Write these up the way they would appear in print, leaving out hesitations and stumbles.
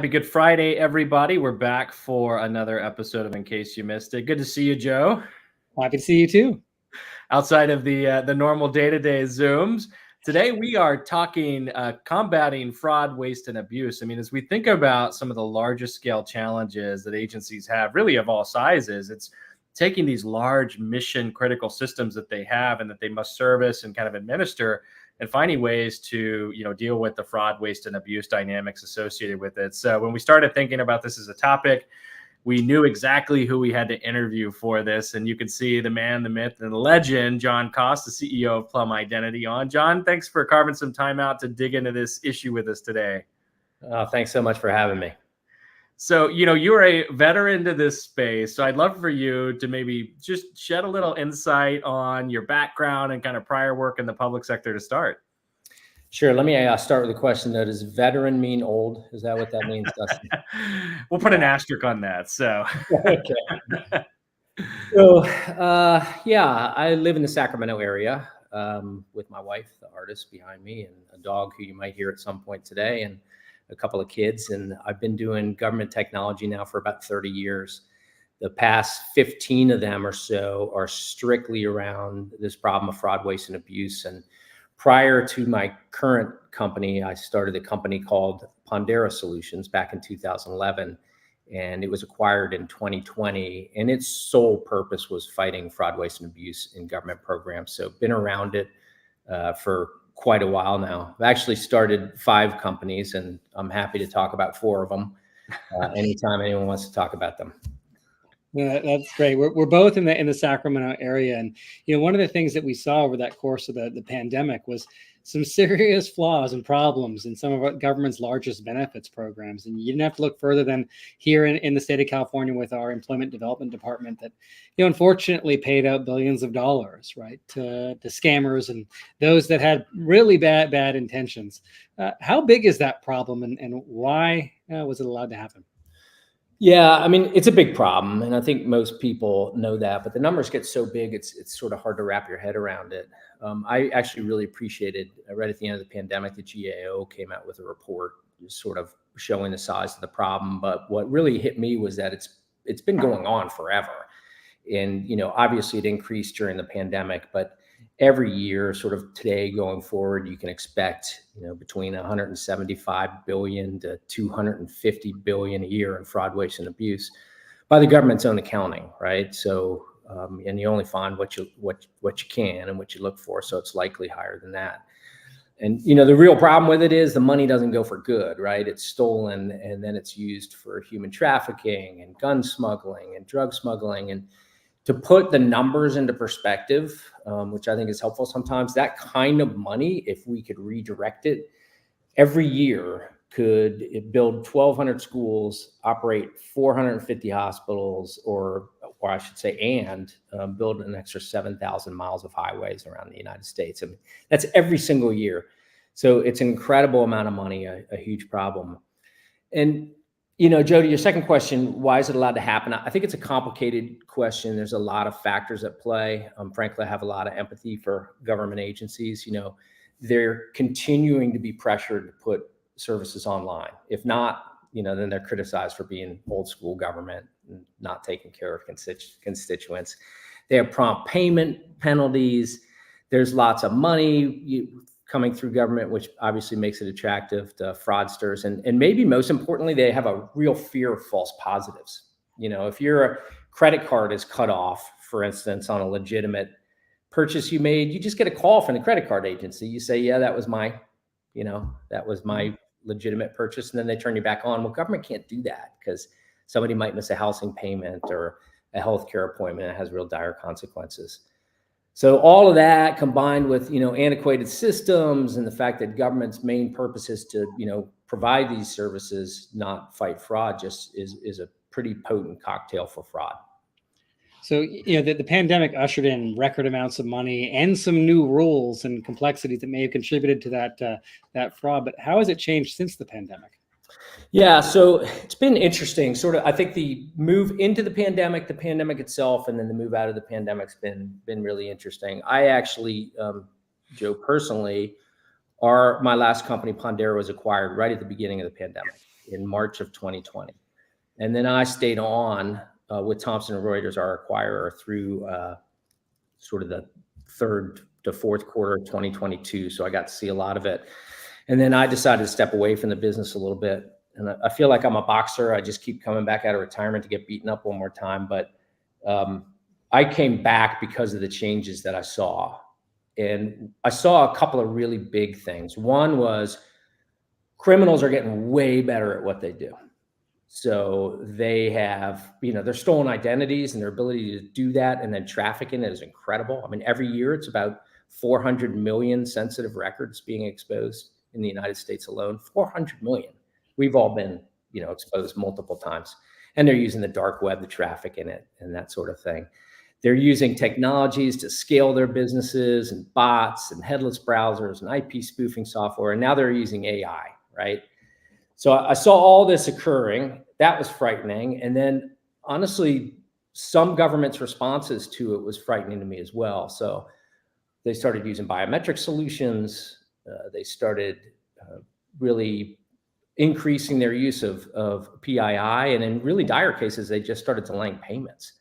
Happy Good Friday, everybody. We're back for another episode of In Case You Missed It. Good to see you, Joe. Happy to see you too. Outside of the normal day-to-day Zooms, today we are talking combating fraud, waste, and abuse. I mean, as we think about some of the largest scale challenges that agencies have, really of all sizes, it's taking these large mission critical systems that they have and that they must service and kind of administer, and finding ways to, deal with the fraud, waste, and abuse dynamics associated with it. So when we started thinking about this as a topic, we knew exactly who we had to interview for this. And you can see the man, the myth, and the legend, Jon Coss, the CEO of Plum Identity, on. Jon, thanks for carving some time out to dig into this issue with us today. Thanks so much for having me. So, you're a veteran to this space. So I'd love for you to maybe just shed a little insight on your background and kind of prior work in the public sector to start. Sure. Let me start with a question, though. Does veteran mean old? Is that what that means, Dustin? We'll put an asterisk on that. So, okay. So, I live in the Sacramento area with my wife, the artist behind me, and a dog who you might hear at some point today, and a couple of kids. And I've been doing government technology now for about 30 years. The past 15 of them or so are strictly around this problem of fraud, waste, and abuse. And prior to my current company, I started a company called Pondera Solutions back in 2011, and it was acquired in 2020. And its sole purpose was fighting fraud, waste, and abuse in government programs. So been around it for quite a while now. I've actually started 5 companies, and I'm happy to talk about 4 of them anytime anyone wants to talk about them. Yeah, that's great. We're both in the Sacramento area, and one of the things that we saw over that course of the pandemic was some serious flaws and problems in some of our government's largest benefits programs. And you didn't have to look further than here in the state of California with our Employment Development Department that, unfortunately paid out billions of dollars, right, to scammers and those that had really bad intentions. How big is that problem, and why was it allowed to happen? Yeah, I mean, it's a big problem, and I think most people know that, but the numbers get so big, it's sort of hard to wrap your head around it. I actually really appreciated, right at the end of the pandemic, the GAO came out with a report sort of showing the size of the problem. But what really hit me was that it's been going on forever. And, obviously it increased during the pandemic, but every year, sort of today going forward, you can expect, between 175 billion to 250 billion a year in fraud, waste, and abuse by the government's own accounting, right? So, and you only find what you can and what you look for. So it's likely higher than that. And, the real problem with it is the money doesn't go for good, right? It's stolen, and then it's used for human trafficking and gun smuggling and drug smuggling. And to put the numbers into perspective, which I think is helpful sometimes, that kind of money, if we could redirect it, every year could build 1,200 schools, operate 450 hospitals, or I should say, and build an extra 7,000 miles of highways around the United States. I mean, that's every single year. So it's an incredible amount of money, a huge problem. And Joe, to your second question, why is it allowed to happen? I think it's a complicated question. There's a lot of factors at play. Frankly, I have a lot of empathy for government agencies. They're continuing to be pressured to put services online. If not, then they're criticized for being old school government and not taking care of constituents. They have prompt payment penalties. There's lots of money coming through government, which obviously makes it attractive to fraudsters. And maybe most importantly, they have a real fear of false positives. If your credit card is cut off, for instance, on a legitimate purchase you made, you just get a call from the credit card agency. You say, yeah, that was my legitimate purchase. And then they turn you back on. Well, government can't do that because somebody might miss a housing payment or a healthcare appointment that has real dire consequences. So all of that combined with, antiquated systems and the fact that government's main purpose is to, provide these services, not fight fraud, just is a pretty potent cocktail for fraud. So, the pandemic ushered in record amounts of money and some new rules and complexities that may have contributed to that fraud. But how has it changed since the pandemic? Yeah, so it's been interesting. Sort of, I think the move into the pandemic itself, and then the move out of the pandemic's been really interesting. I actually, Joe, personally, my last company, Pondera, was acquired right at the beginning of the pandemic. in March of 2020. And then I stayed on with Thomson Reuters, our acquirer, through sort of the third to fourth quarter of 2022. So I got to see a lot of it. And then I decided to step away from the business a little bit. And I feel like I'm a boxer. I just keep coming back out of retirement to get beaten up one more time. But I came back because of the changes that I saw. And I saw a couple of really big things. One was criminals are getting way better at what they do. So they have, their stolen identities, and their ability to do that and then trafficking it is incredible. I mean, every year it's about 400 million sensitive records being exposed in the United States alone. 400 million. We've all been, exposed multiple times. And they're using the dark web to traffic in it and that sort of thing. They're using technologies to scale their businesses, and bots and headless browsers and IP spoofing software. And now they're using AI, right? So I saw all this occurring. That was frightening. And then honestly, some government's responses to it was frightening to me as well. So they started using biometric solutions. They started really increasing their use of PII. And in really dire cases, they just started delaying payments.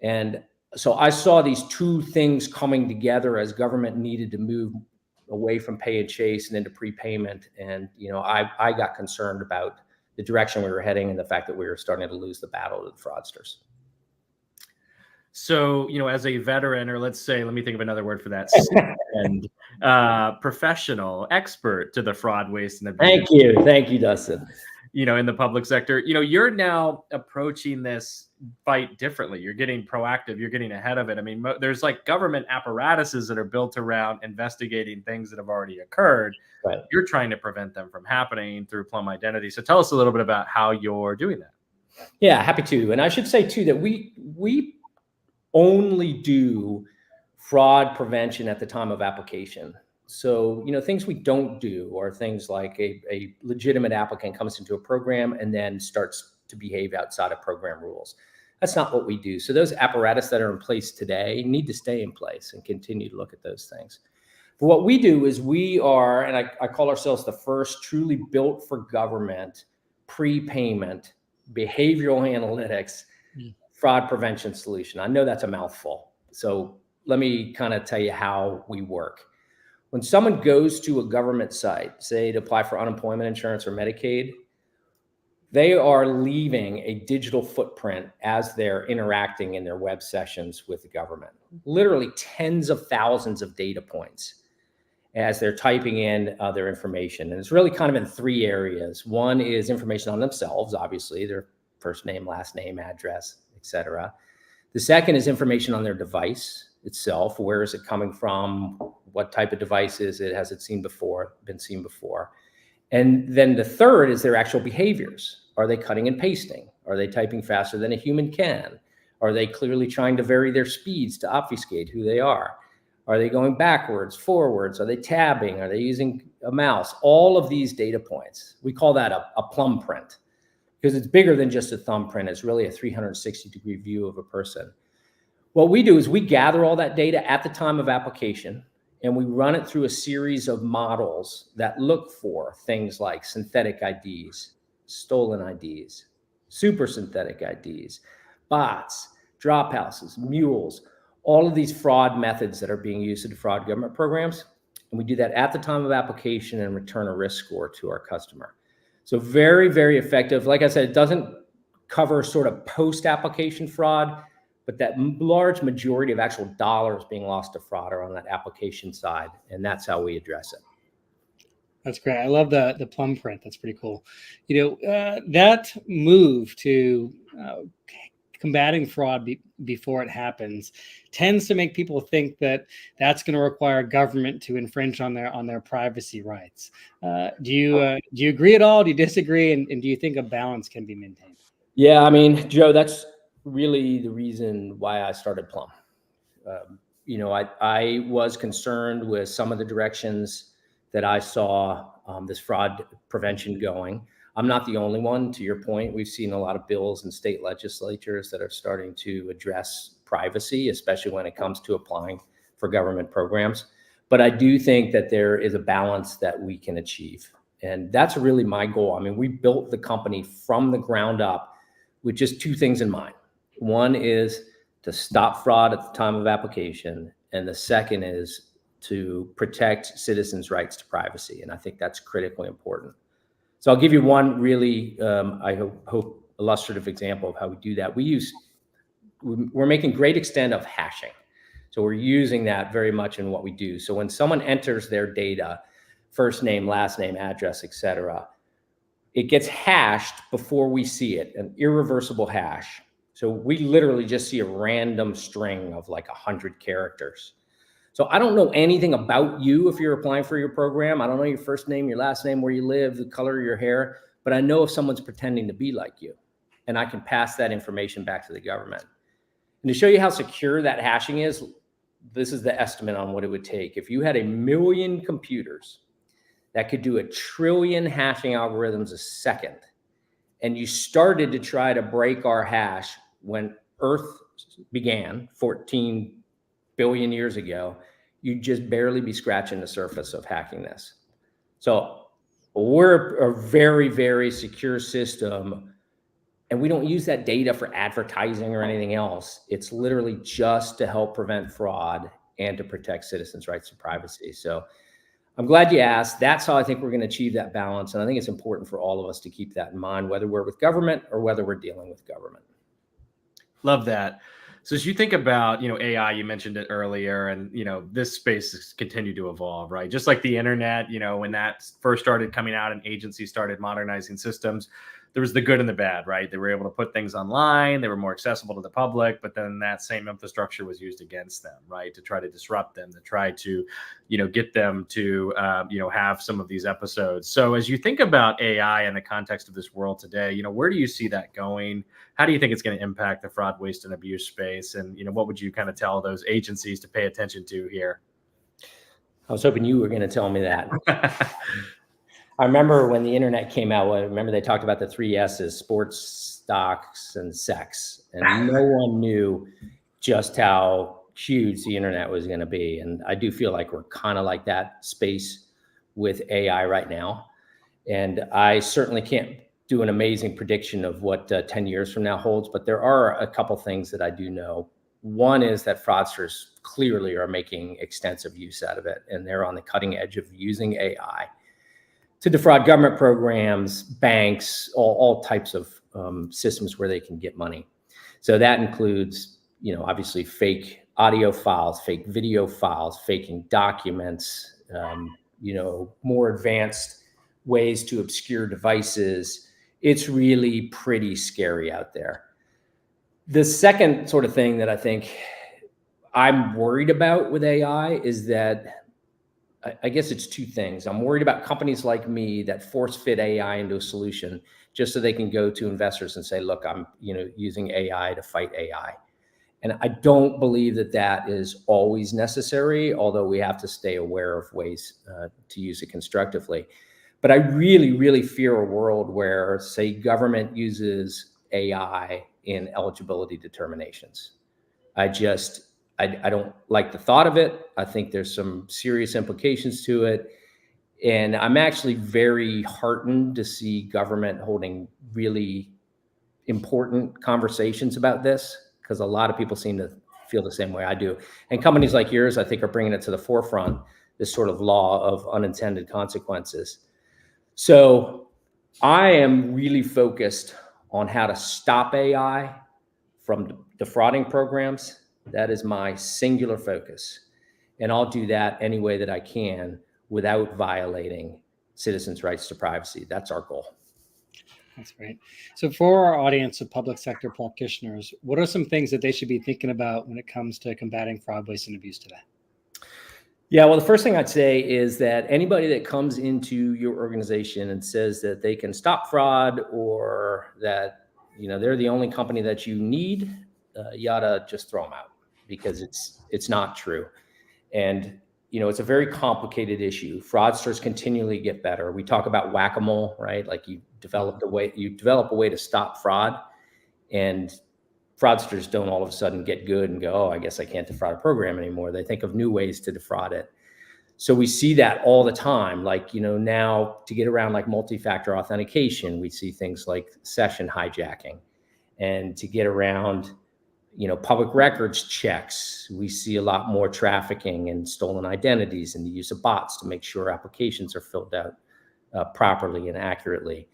And so I saw these two things coming together as government needed to move away from pay and chase and into prepayment. And, I got concerned about the direction we were heading and the fact that we were starting to lose the battle to the fraudsters. So, as a veteran, or let me think of another word for that, and professional expert to the fraud, waste, and abuse. Thank you, Dustin. In the public sector, you're now approaching this fight differently. You're getting proactive. You're getting ahead of it. I mean, there's like government apparatuses that are built around investigating things that have already occurred. Right. You're trying to prevent them from happening through Plum Identity. So tell us a little bit about how you're doing that. Yeah, happy to. And I should say too that we only do fraud prevention at the time of application. So, things we don't do are things like a legitimate applicant comes into a program and then starts to behave outside of program rules. That's not what we do. So those apparatus that are in place today need to stay in place and continue to look at those things. But what we do is we are, and I call ourselves the first truly built for government, prepayment, behavioral analytics, fraud prevention solution. I know that's a mouthful. So let me kind of tell you how we work. When someone goes to a government site, say to apply for unemployment insurance or Medicaid, they are leaving a digital footprint as they're interacting in their web sessions with the government. Literally tens of thousands of data points as they're typing in their information. And it's really kind of in three areas. One is information on themselves, obviously, their first name, last name, address, etc. The second is information on their device itself. Where is it coming from? What type of device is it? Has it been seen before? And then the third is their actual behaviors. Are they cutting and pasting? Are they typing faster than a human can? Are they clearly trying to vary their speeds to obfuscate who they are? Are they going backwards, forwards? Are they tabbing? Are they using a mouse? All of these data points, we call that a plum print, because it's bigger than just a thumbprint. It's really a 360-degree view of a person. What we do is we gather all that data at the time of application, and we run it through a series of models that look for things like synthetic IDs, stolen IDs, super synthetic IDs, bots, drop houses, mules, all of these fraud methods that are being used to defraud government programs. And we do that at the time of application and return a risk score to our customer. So very, very effective. Like I said, it doesn't cover sort of post-application fraud, but that large majority of actual dollars being lost to fraud are on that application side. And that's how we address it. That's great. I love the plum print. That's pretty cool. That move to combating fraud before it happens tends to make people think that that's going to require government to infringe on their privacy rights. Do you agree at all? Do you disagree? And do you think a balance can be maintained? Yeah, I mean, Joe, that's really the reason why I started Plum. I was concerned with some of the directions that I saw this fraud prevention going. I'm not the only one. To your point, we've seen a lot of bills in state legislatures that are starting to address privacy, especially when it comes to applying for government programs. But I do think that there is a balance that we can achieve. And that's really my goal. I mean, we built the company from the ground up with just two things in mind. One is to stop fraud at the time of application, and the second is to protect citizens' rights to privacy. And I think that's critically important. So I'll give you one really, I hope, illustrative example of how we do that. We're making great extent of hashing. So we're using that very much in what we do. So when someone enters their data, first name, last name, address, et cetera, it gets hashed before we see it, an irreversible hash. So we literally just see a random string of like 100 characters. So I don't know anything about you if you're applying for your program. I don't know your first name, your last name, where you live, the color of your hair, but I know if someone's pretending to be like you, and I can pass that information back to the government. And to show you how secure that hashing is, this is the estimate on what it would take. If you had 1 million computers that could do 1 trillion hashing algorithms a second, and you started to try to break our hash when Earth began 14 billion years ago, you'd just barely be scratching the surface of hacking this. So we're a very, very secure system, and we don't use that data for advertising or anything else. It's literally just to help prevent fraud and to protect citizens' rights to privacy. So I'm glad you asked. That's how I think we're going to achieve that balance. And I think it's important for all of us to keep that in mind, whether we're with government or whether we're dealing with government. Love that. So as you think about, AI, you mentioned it earlier, and, this space has continued to evolve, right? Just like the internet, when that first started coming out and agencies started modernizing systems, there was the good and the bad, right? They were able to put things online. They were more accessible to the public, but then that same infrastructure was used against them, right? To try to disrupt them, to try to, get them to, have some of these episodes. So as you think about AI in the context of this world today, where do you see that going? How do you think it's going to impact the fraud, waste, and abuse space? And, what would you kind of tell those agencies to pay attention to here? I was hoping you were going to tell me that. I remember when the internet came out, I remember they talked about the 3 S's: sports, stocks, and sex. And no one knew just how huge the internet was going to be. And I do feel like we're kind of like that space with AI right now. And I certainly can't do an amazing prediction of what 10 years from now holds, but there are a couple things that I do know. One is that fraudsters clearly are making extensive use out of it, and they're on the cutting edge of using AI to defraud government programs, banks, all types of systems where they can get money. So that includes, obviously fake audio files, fake video files, faking documents, more advanced ways to obscure devices. It's really pretty scary out there. The second sort of thing that I think I'm worried about with AI is that I guess it's two things. I'm worried about companies like me that force fit AI into a solution just so they can go to investors and say, look, I'm using AI to fight AI. And I don't believe that that is always necessary, although we have to stay aware of ways to use it constructively. But I really, really fear a world where, say, government uses AI in eligibility determinations. I don't like the thought of it. I think there's some serious implications to it. And I'm actually very heartened to see government holding really important conversations about this, because a lot of people seem to feel the same way I do. And companies like yours, I think, are bringing it to the forefront, this sort of law of unintended consequences. So I am really focused on how to stop AI from defrauding programs. That is my singular focus. And I'll do that any way that I can without violating citizens' rights to privacy. That's our goal. That's great. So for our audience of public sector practitioners, what are some things that they should be thinking about when it comes to combating fraud, waste, and abuse today? Yeah, well, the first thing I'd say is that anybody that comes into your organization and says that they can stop fraud, or that they're the only company that you need, you ought to just throw them out, because it's not true. And it's a very complicated issue. Fraudsters continually get better. We talk about whack-a-mole, right? Like you develop a way to stop fraud, and fraudsters don't all of a sudden get good and go, oh, I guess I can't defraud a program anymore. They think of new ways to defraud it. So we see that all the time. Like, now to get around like multi-factor authentication, we see things like session hijacking. And to get around, public records checks, we see a lot more trafficking and stolen identities and the use of bots to make sure applications are filled out properly and accurately.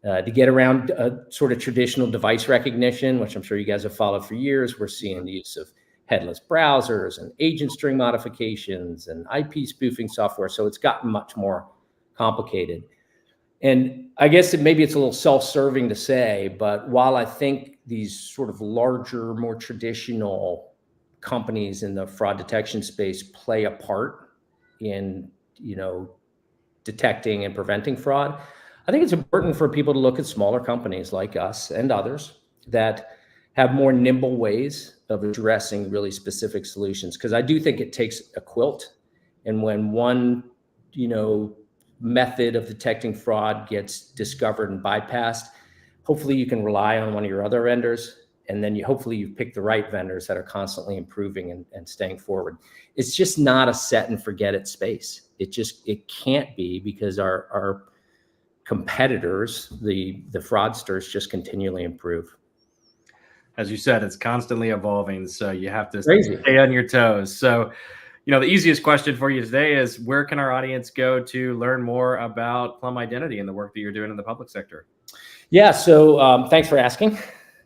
To get around sort of traditional device recognition, which I'm sure you guys have followed for years, we're seeing the use of headless browsers and agent string modifications and IP spoofing software. So it's gotten much more complicated. And I guess maybe it's a little self-serving to say, but while I think these sort of larger, more traditional companies in the fraud detection space play a part in, detecting and preventing fraud, I think it's important for people to look at smaller companies like us and others that have more nimble ways of addressing really specific solutions. Because I do think it takes a quilt. And when one, method of detecting fraud gets discovered and bypassed, hopefully you can rely on one of your other vendors. And then hopefully you pick the right vendors that are constantly improving and staying forward. It's just not a set and forget it space. It can't be, because our competitors, the fraudsters, just continually improve. As you said, it's constantly evolving, so you have to Crazy. stay on your toes. So, the easiest question for you today is, where can our audience go to learn more about Plum Identity and the work that you're doing in the public sector? Yeah, so thanks for asking,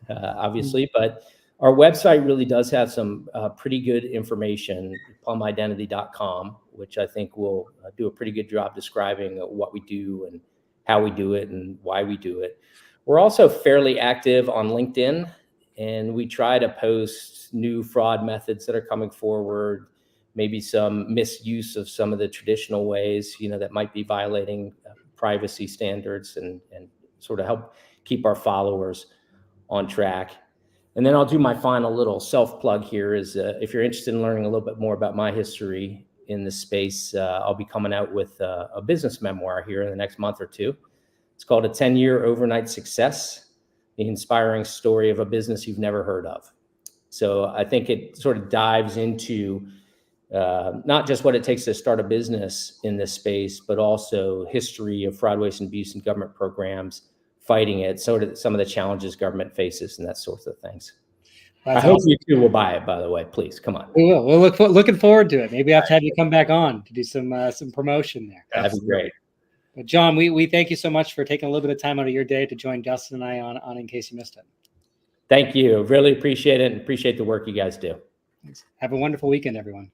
obviously, but our website really does have some pretty good information, plumidentity.com, which I think will do a pretty good job describing what we do and how we do it and why we do it. We're also fairly active on LinkedIn, and we try to post new fraud methods that are coming forward, maybe some misuse of some of the traditional ways, that might be violating privacy standards, and sort of help keep our followers on track. And then I'll do my final little self-plug here is if you're interested in learning a little bit more about my history in this space, I'll be coming out with a business memoir here in the next month or two. It's called A 10-Year Overnight Success, the inspiring story of a business you've never heard of. So I think it sort of dives into not just what it takes to start a business in this space, but also history of fraud, waste, and abuse in government programs, fighting it, sort of some of the challenges government faces and that sorts of things. I hope you too will buy it, by the way. Please, come on. We will. We're looking forward to it. Maybe I have to have you come back on to do some promotion there. That'd be great. But Jon, we thank you so much for taking a little bit of time out of your day to join Justin and I on In Case You Missed It. Thank you. Really appreciate it, and appreciate the work you guys do. Thanks. Have a wonderful weekend, everyone.